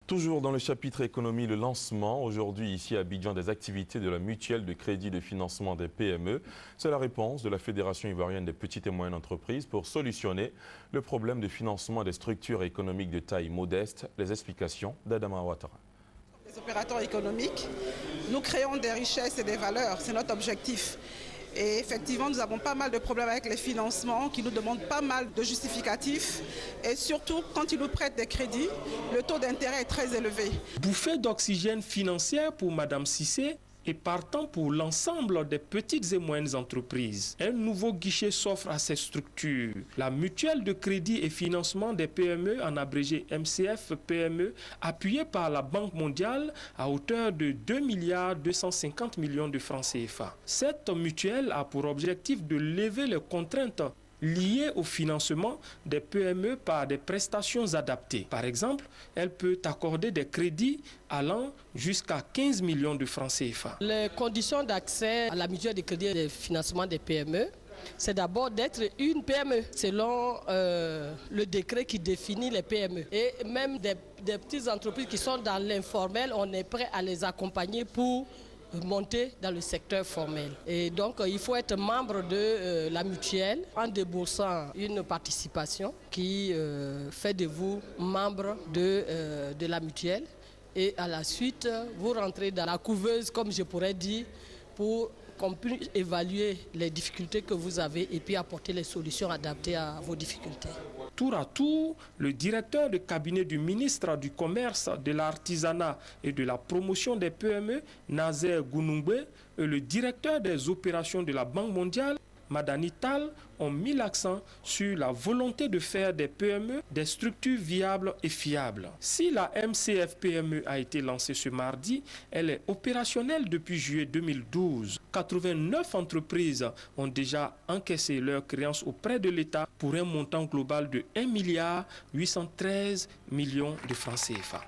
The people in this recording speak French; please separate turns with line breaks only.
Toujours dans le chapitre économie, le lancement aujourd'hui ici à Abidjan des activités de la mutuelle de crédit de financement des PME. C'est la réponse de la Fédération ivoirienne des petites et moyennes entreprises pour solutionner le problème de financement des structures économiques de taille modeste. Les explications d'Adama Ouattara.
Les opérateurs économiques, nous créons des richesses et des valeurs, c'est notre objectif. Et effectivement, nous avons pas mal de problèmes avec les financements qui nous demandent pas mal de justificatifs. Et surtout, quand ils nous prêtent des crédits, le taux d'intérêt est très élevé.
Bouffée d'oxygène financière pour Madame Cissé et partant pour l'ensemble des petites et moyennes entreprises. Un nouveau guichet s'offre à ces structures. La mutuelle de crédit et financement des PME, en abrégé MCF-PME, appuyée par la Banque mondiale à hauteur de 2,250 milliards de francs CFA. Cette mutuelle a pour objectif de lever les contraintes liées au financement des PME par des prestations adaptées. Par exemple, elle peut accorder des crédits allant jusqu'à 15 millions de francs CFA.
Les conditions d'accès à la mutuelle de crédit et de financement des PME, c'est d'abord d'être une PME, selon le décret qui définit les PME. Et même des petites entreprises qui sont dans l'informel, on est prêt à les accompagner pour monter dans le secteur formel. Et donc, il faut être membre de la mutuelle en déboursant une participation qui fait de vous membre de la mutuelle. Et à la suite, vous rentrez dans la couveuse, comme je pourrais dire, pour qu'on puisse évaluer les difficultés que vous avez et puis apporter les solutions adaptées à vos difficultés.
Tour à tour, le directeur de cabinet du ministre du Commerce, de l'Artisanat et de la Promotion des PME, Nazer Gounoumbe, et le directeur des opérations de la Banque mondiale, Madani Tal, ont mis l'accent sur la volonté de faire des PME des structures viables et fiables. Si la MCF-PME a été lancée ce mardi, elle est opérationnelle depuis juillet 2012. 89 entreprises ont déjà encaissé leurs créances auprès de l'État pour un montant global de 1,813 milliard de francs CFA.